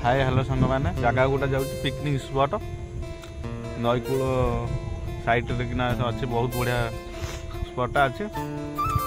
Hi hello सांग मैंने जगह गोटे जाऊँ पिकनिक स्पॉट नईकूल साइड किना अच्छे बहुत बढ़िया स्पॉटा अच्छे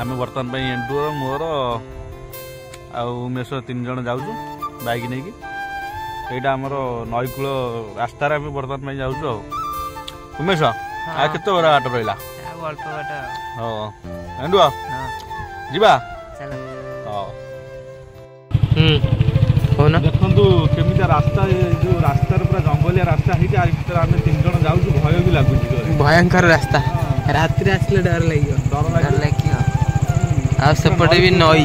आम बर्तमान एंडुर मोर उमेश 3 जन जाऊँ बाइक नहीं कि यहाँ आमर नईकूल रास्त बर्तमान जाऊँ उमेश केत बड़ा बाट रहा हाँ एंडुआ जीवा देखु केमी रास्ता जो रास्ता पूरा जंगलिया रास्ता है भर आम 3 जन जाऊँ भय भी लगुच भयंकर रास्ता रात आसले डर लगे डर लगे आसपटे भी नई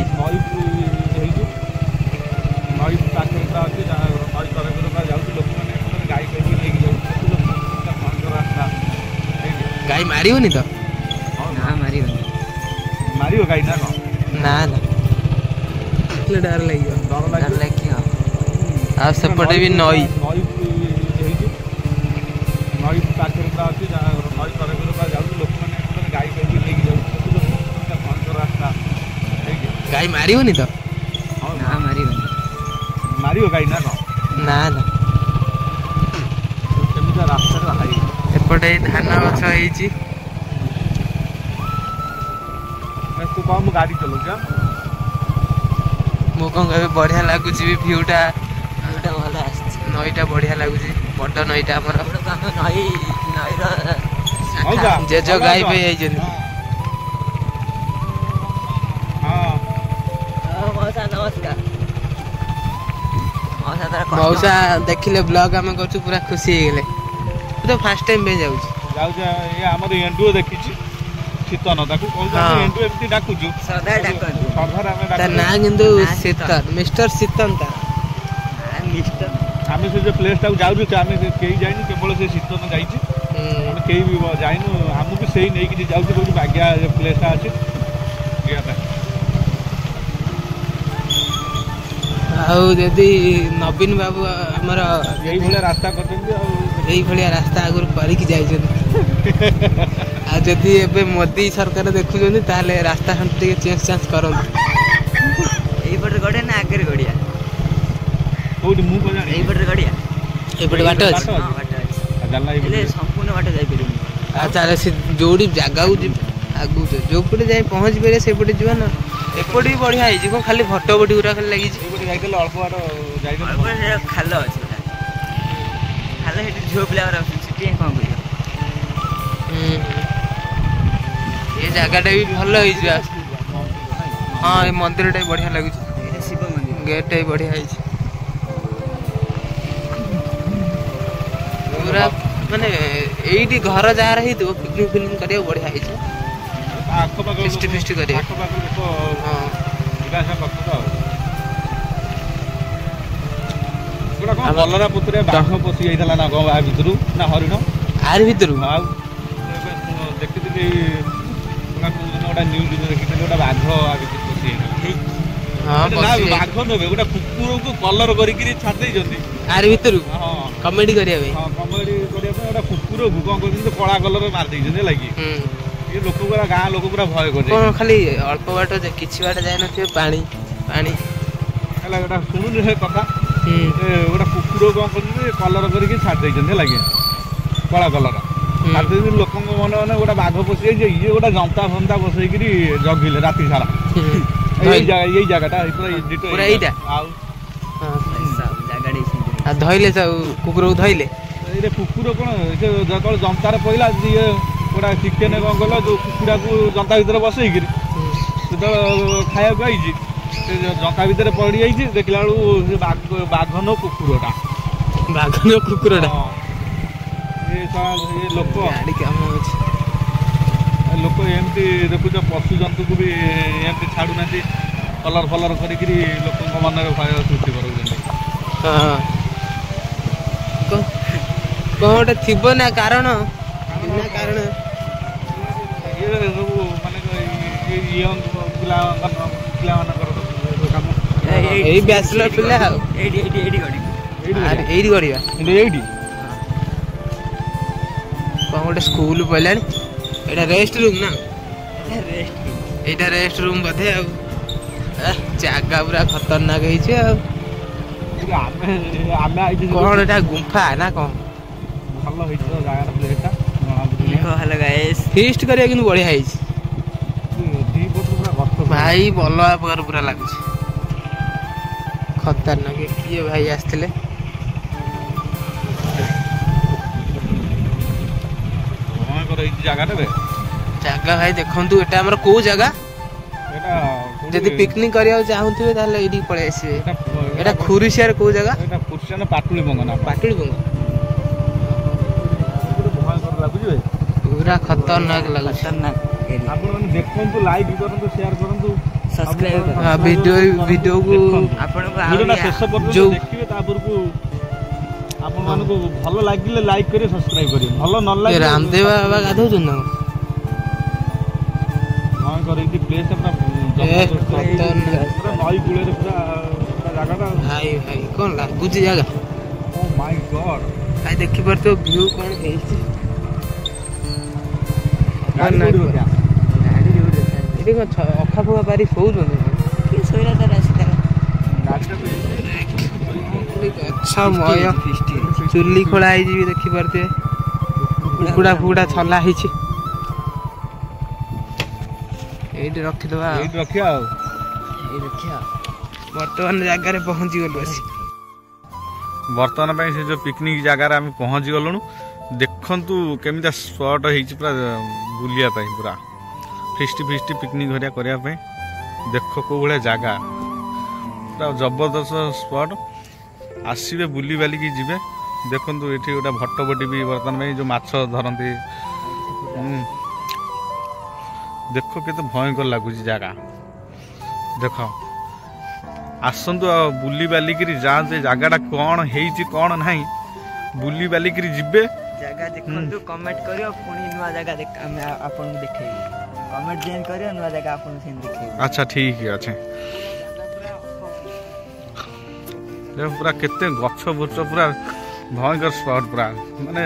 नई पाखे अच्छे नई कर जाऊँ लोक मैंने गाई लेकिन जाऊँ रास्ता गाई मारिबनी तो मार गाई ना ना डर लगे आसपटे भी नई नई पाखे अच्छे नई कर जाऊँ लोक मैंने गाई लेकिन जाऊँ रास्ता गाई मारिबनी तो मार गाई ना ना रास्ता एपटे धान गछ है तू कौन गाड़ी चलाऊ मु कौन कह बढ़िया लगुच भ्यूटा नईटा बढ़िया लगुच बड़ नईटा आमर जेज गाई पे मौसा देखिले ब्लॉग आम कर पूरा खुशी हो गले तो फास्ट टाइम पे जाऊँ एंडुओ देखी शीतन एंडु एमती डाकुचु ना किंतु शीतन मिस्टर शीतन आम से जो प्लेस टाक जाऊँ आम कहीं जाइनु केवल से शीतन जाइए कहीं भी जाइनु आमको से नहीं जाऊँ बाग्या प्लेसटा अच्छे आदि नवीन बाबू आमर यही रास्ता कर रास्ता आगुरी जदि एबे मोदी सरकार देखुं ताले रास्ता टे चेंज चांस कर गड़िया ना आगे गड़िया एपटे बाट अच्छे संपूर्ण बाट जापर जो जगह आगू जो पटे जाए पहुँच पारे से पटे जा ना एपटे भी बढ़िया है कौन खाली भट्ट बटी गुरा खाली लगी अल्प बाट खाल अच्छे खाल झील पिला कौन कर ये जगहटा भी भल है हाँ ये मंदिर टा बढ़िया लगे शिव मंदिर गेट टा बढ़िया है पूरा माने एटी घर जहाँ रही पिकनिक फिल्म करिया बढ़िया है फिस्ट फिस्ट करिया बलरा पुतरे बाघ पशि जाइला ना गो आ भितरु ना हरिण आर भितरु देखी गोटा न्यूज देखी गोटा बाघ आ भितर पशि बाघ ने गोटा कुकुर को कलर करी छाड़ आर भितरु कमेडी करिया हाँ कमेडी करिया गोटा कुकुर को कौन कर कला कलर मार दे लगी ये लोक पूरा गाँ लोक पूरा भय कर खाली अल्प बाट किसी बाट जाए न पानी पानी गोटा शुणु कथा गोटा कुकुर कौन कर कलर करके छाड़ दे लगे कला कलर छाड़ दे लोक मन मैंने गोटा बाघ पशि ये गोटा जंता फंता बसई जगिले राति सारा यही जगह पूरा धइले कुकुर को धइले कुकुर कौन जो जंतार पड़ा गोटा चिकेन कौन कल जो कुकुड़ा को जंता भर बसई जो खाया आई जंता भितर पड़ी जाइए देखला बाघन कुकुरटा बाघन कुकुरटा ये लोक लोक एमती देखुच पशु जंतु को भी एमती छाड़ूना कलर फलर कर लोक मन भय सृष्टि कर गोटे थी ना कारण कारण ये सब माने यही बैचलर पिला गड़िया कौन गोटे स्कूल पड़ा यहाँ रेस्ट रूम ना यहाँ रेस्ट रूम बोधे जगह पूरा खतरनाक है ଆମେ ଆଇଛୁ କଣ ଏଟା ଗୁମ୍ଫା ନା କଣ? ଭଲ ହେଇଛି ତ ଜାଗାଟା ପ୍ଲେସଟା ହ୍ୟାଲୋ ଗାଇସ୍ ଫିଷ୍ଟ କରିବା କିନ୍ତୁ ବଢିଆ ହେଇଛି ଦି ପଟରୁ ପୁରା ଗଛ ଭାଇ ଭଲ ପ୍ରକାର ପୁରା ଲାଗୁଛି ଖତରନାକ। କିଏ ଭାଇ ଆସିଥିଲେ? ଭୟଙ୍କର ହେଇଛି ଜାଗାଟାରେ। ଜାଗା ଭାଇ ଦେଖନ୍ତୁ ଏଟା ଆମର କୋଉ ଜାଗା? ଏଟା ଯଦି ପିକନିକ କରିବାକୁ ଚାହୁଁଥିବେ ତାହେଲେ ଏଇଠିକି ପଳେଇ ଆସିବେ। ଏଟା ଏଟା ଖୁରିସିଆର କୋଉ ଜାଗା? ଏଟା କୁର୍ସିଆନ ପାଟୁଳି ବଙ୍ଗ ନା ପାଟୁଳି ବଙ୍ଗ। ଭୟଙ୍କର ଲାଗୁଛି ଭାଇ ପୁରା ଖତରନାକ ଲାଗୁଛି। ଆପଣମାନେ ଦେଖନ୍ତୁ, ଲାଇକ୍ କରନ୍ତୁ, ସେୟାର କରନ୍ତୁ, ସବସ୍କ୍ରାଇବ ଭିଡିଓକୁ ଆପଣଙ୍କୁ ଭିଡିଓଟା ଶେଷ ପର୍ଯ୍ୟନ୍ତ ଯୋଉ ଦେଖିବେ। ତାପରକୁ ଆପଣମାନଙ୍କୁ ଭଲ ଲାଗିଲେ ଲାଇକ୍ କରିବେ, ସବସ୍କ୍ରାଇବ କରିବେ। ଭଲ ନ ଲାଗିଲେ ରାମଦେବ ବାବା ଗାଧଉଛନ୍ତି ନା ଭୟଙ୍କର ହେଇଛି ପ୍ଲେସଟା ପୁରା ନଈ କୂଳରେ ପୁରା ଜାଗାଟା। ଭାଇ ଭାଇ କଣ ଲାଗୁଛି ଜାଗା? ଓ ମାଇ ଗଡ୍ ଭାଇ ଦେଖିପାରୁଥିବ ଭିଉ କଣ ହେଇଛି। ଏଠି କଣ ଅଖା ଫୁକା ପାରି ଶୋଉଛନ୍ତି? କିଏ ଶୋଇଲା ତାର ଆସି ତାର ଗଛମୟ ଚୁଲି ଖୋଳା ହେଇଛି ବି ଦେଖିପାରୁଥିବେ। କୁକୁଡ଼ା ଫୁକୁଡ଼ା ଛଲା ହେଇଛି। ଏଇଠି ରଖିଦବା ଏଇଠି ରଖିବା ଆଉ। ଏଇ ଦେଖିବା ବର୍ତ୍ତମାନ ଜାଗାରେ ପହଞ୍ଚି ଗଲୁ ଆସି। ବର୍ତ୍ତମାନ ପାଇଁ ସେ ଯେଉଁ ପିକନିକ୍ ଜାଗାରେ ଆମେ ପହଞ୍ଚି ଗଲୁଣୁ। ଦେଖନ୍ତୁ କେମିତିଆ ସ୍ପଟ୍ ହେଇଛି ପୁରା ବୁଲିବା ପାଇଁ, ପୁରା ଫିଷ୍ଟି ପିକନିକ୍ ଘରିଆ କରିବା ପାଇଁ। ଦେଖ କେଉଁ ଭଳିଆ ଜାଗା, ପୁରା ଜବରଦସ୍ତ ସ୍ପଟ୍। ଆସିବେ ବୁଲି ବାଲିକି ଯିବେ। ଦେଖନ୍ତୁ ଏଠି ଗୋଟେ ଭଟ୍ଟବଟି ବି ବର୍ତ୍ତମାନ ପାଇଁ ଯେଉଁ ମାଛ ଧରନ୍ତି। ଦେଖ କେତେ ଭୟଙ୍କର ଲାଗୁଛି ଜାଗା। ଦେଖ ଆସନ୍ତୁ ଆଉ ବୁଲି ବାଲିକିରି ଯାଆନ୍ତୁ। ଏ ଜାଗାଟା କ'ଣ ହେଇଛି କ'ଣ ନାହିଁ ବୁଲି ବାଲିକିରି ଯିବେ। ଜାଗା ଦେଖନ୍ତୁ, କମେଣ୍ଟ କରିବ, ପୁଣି ନୂଆ ଜାଗା ଆମେ ଆପଣଙ୍କୁ ଦେଖେଇବୁ। କମେଣ୍ଟ ଚେଞ୍ଜ କରିବ, ନୂଆ ଜାଗା ଆପଣଙ୍କୁ ସେମିତି ଦେଖେଇବୁ। ଆଚ୍ଛା ଠିକ୍ ଅଛି। ପୁରା କେତେ ଗଛ ବୁଛ, ପୁରା ଭୟଙ୍କର ସ୍ପଟ୍, ପୁରା ମାନେ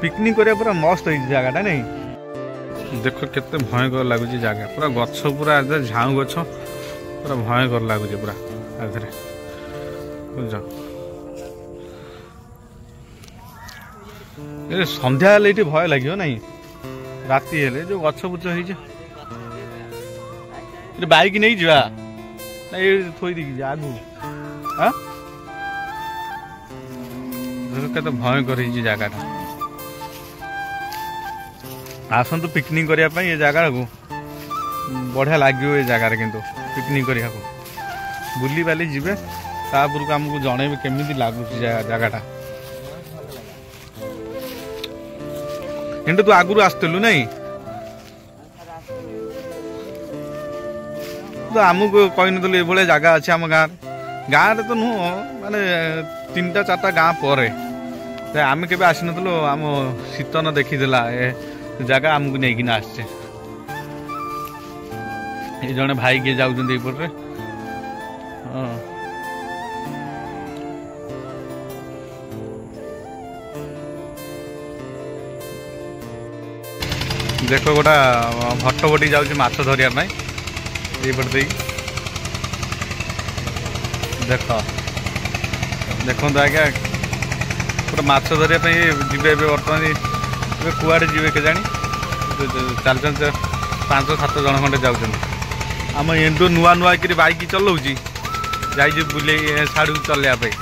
ପିକନିକ୍ କରିବା ପୁରା ମସ୍ତ ହେଇଛି ଜାଗାଟା ନାଇଁ। ଦେଖ କେତେ ଭୟଙ୍କର ଲାଗୁଛି ଜାଗା, ପୁରା ଗଛ ପୁରା ଝାଉଁ ଗଛ, ପୁରା ଭୟଙ୍କର ଲାଗୁଛି ପୁରା ଆଧରେ ବୁଝୁଛ। ଏ ସନ୍ଧ୍ୟା ହେଲେ ଏଇଠି ଭୟ ଲାଗିବ ନାଇଁ, ରାତି ହେଲେ ଯୋଉ ଗଛ ବୁଛ ହେଇଛି। ଏଠି ବାଇକ୍ ନେଇଯିବା ନା ଏଇଠି ଥୋଇ ଦେଇକି ଯିବା ଆଗକୁ? କେତେ ଭୟଙ୍କର ହେଇଛି ଜାଗାଟା। ଆସନ୍ତୁ ପିକନିକ୍ କରିବା ପାଇଁ ଏ ଜାଗାକୁ, ବଢ଼ିଆ ଲାଗିବ ଏ ଜାଗାରେ। କିନ୍ତୁ ପିକନିକ୍ କରିବାକୁ ବୁଲି ବାଲି ଯିବେ, ତାପରକୁ ଆମକୁ ଜଣେଇବେ କେମିତି ଲାଗୁଛି ଜାଗାଟା। କିନ୍ତୁ ତୁ ଆଗରୁ ଆସିଥିଲୁ ନାଇଁ, ତୁ ଆମକୁ କହିନଥିଲୁ ଏଭଳିଆ ଜାଗା ଅଛି ଆମ ଗାଁରେ ତ ନୁହଁ, ମାନେ 3ଟା 4ଟା ଗାଁ ପରେ। ଆମେ କେବେ ଆସିନଥିଲୁ। ଆମ ଶୀତନ ଦେଖିଥିଲା ଏ ଜାଗା, ଆମକୁ ନେଇକିନା ଆସିଛେ। ଏ ଜଣେ ଭାଇ କିଏ ଯାଉଛନ୍ତି ଏଇପଟରେ। ହଁ ଦେଖ ଗୋଟା ଭଟ୍ଟବଟି ଯାଉଛି ମାଛ ଧରିବା ପାଇଁ ଏଇପଟେ ଦେଇକି। ଦେଖନ୍ତୁ ଆଜ୍ଞା, ଗୋଟେ ମାଛ ଧରିବା ପାଇଁ ଯିବେ ଏବେ। ବର୍ତ୍ତମାନ ଏବେ କୁଆଡ଼େ ଯିବେ କେଜାଣି, ଚାଲିଛନ୍ତି 5-7 ଜଣ ଖଣ୍ଡେ ଯାଉଛନ୍ତି। ଆମ ଏଣ୍ଡୁ ନୂଆ କିରି ବାଇକ୍ ଚଲାଉଛି, ଯାଇଛି ବୁଲେଇ ସାଡ଼କୁ ଚଲେଇବା ପାଇଁ।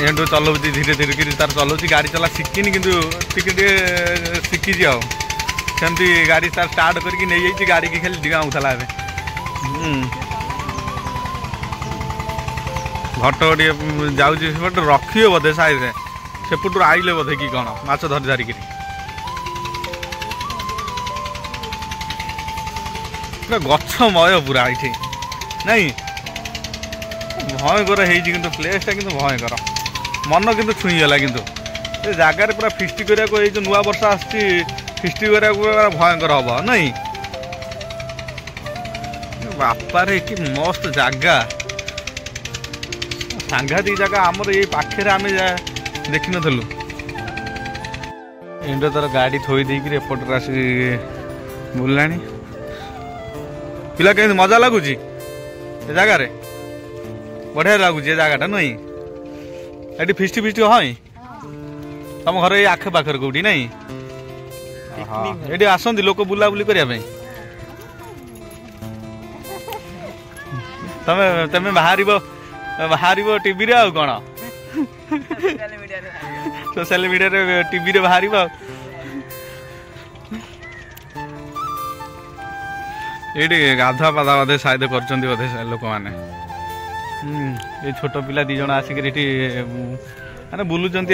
ଏଣ୍ଡୁ ଚଲାଉଛି ଧୀରେ ଧୀରେ କରି, ତାର ଚଲାଉଛି। ଗାଡ଼ି ଚଲା ଶିଖିନି, କିନ୍ତୁ ଟିକେ ଶିଖିଛି ଆଉ। ସେମିତି ଗାଡ଼ି ତାର ଷ୍ଟାର୍ଟ କରିକି ନେଇଯାଇଛି, ଗାଡ଼ିକି ଖାଲି ଡିଗାଉଥିଲା ଏବେ। ଭଟ୍ଟବଟି ଯାଉଛି ସେପଟେ, ରଖିବେ ବୋଧେ ସାଇଡ଼ରେ। ସେପଟରୁ ଆଇଲେ ବୋଧେ କି କ'ଣ ମାଛ ଧରିକିରି। ପୁରା ଗଛମୟ ପୁରା ଏଇଠି ନାଇଁ, ଭୟଙ୍କର ହେଇଛି। କିନ୍ତୁ ପ୍ଲେସ୍ଟା କିନ୍ତୁ ଭୟଙ୍କର, ମନ କିନ୍ତୁ ଛୁଇଁଗଲା। କିନ୍ତୁ ଏ ଜାଗାରେ ପୁରା ଫିଷ୍ଟି କରିବାକୁ, ଏଇ ଯେଉଁ ନୂଆ ବର୍ଷ ଆସୁଛି, ଫିଷ୍ଟି କରିବାକୁ ଭୟଙ୍କର ହବ ନାଇଁ। ବାପାରେ କି ମସ୍ତ ଜାଗା, ସାଂଘାତିକ ଜାଗା। ଆମର ଏଇ ପାଖରେ ଆମେ ଦେଖିନଥିଲୁ। ଏଣ୍ଡ ତାର ଗାଡ଼ି ଥୋଇ ଦେଇକିରି ଏପଟରେ ଆସିକି ବୁଲିଲାଣି। ପିଲା କେମିତି ମଜା ଲାଗୁଛି? ଏ ଜାଗାରେ ବଢିଆ ଲାଗୁଛି ଏ ଜାଗାଟା ନୁହେଁ? ଏଠି ଫିଷ୍ଟି ଫିଷ୍ଟି ହଏ ତମ ଘର ଏଇ ଆଖ ପାଖରେ କୋଉଠି ନାଇଁ? ଏଠି ଆସନ୍ତି ଲୋକ ବୁଲାବୁଲି କରିବା ପାଇଁ? ତମେ ତମେ ବାହାରିବ ଟିଭିରେ ଆଉ କଣ सोशल मीडिया रे टीवी रे बाहर ये गाधुआ पाधा बोधे शायद कर लोक मैंने ये छोट पिला दी जन आसिक माने बुलुचंती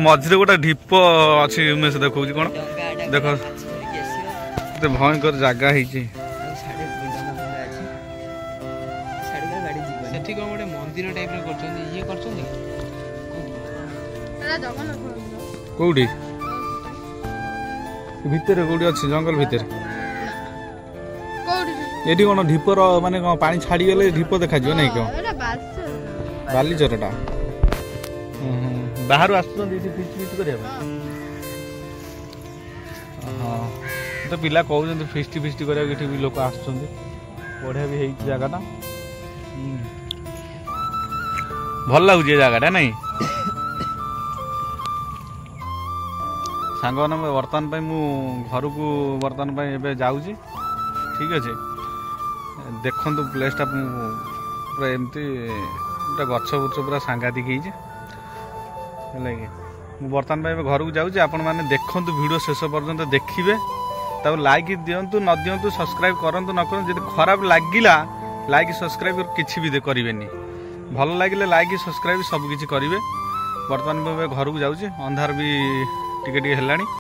मझे गोटे ढीप अच्छी उमेश देखा कौन देख भयंकर जगह है मंदिर टाइप रे करछन ये करछन एला जगन्नाथ मंदिर कोउडी भितर कोउडी अछि जंगल भितर कोउडी एडी कोन ढीपर माने कोन पानी छाडी गेले ढीप देखा जियो नै को एला बाली चरटा बाहर आछन दीदी फिस्ट करिया हां तो पिला कहउछन फिस्ट करिया किठी भी लोक आछन बढ़िया भी हेई जगहटा भल लगुच जगहटा नहीं सांग मैंने बर्तमान घर को बर्तमान जाऊँगी ठीक अच्छे देखु प्लेसटा पूरा एमती गछ बुछ पूरा सांघातिक है बर्तमान घर को जाऊँगी आपण मैंने देखु वीडियो शेष पर्यंत देखिए तब लाइक दिंतु न दिंतु सब्सक्राइब करूँ न करूँ जब खराब लगिला लाइक सब्सक्राइब किसी भी करें भल लगे लाइक सब्सक्राइब सब किसी करेंगे बर्तमान घर को जाऊँगी अंधार भी टिके टिके हेलानी।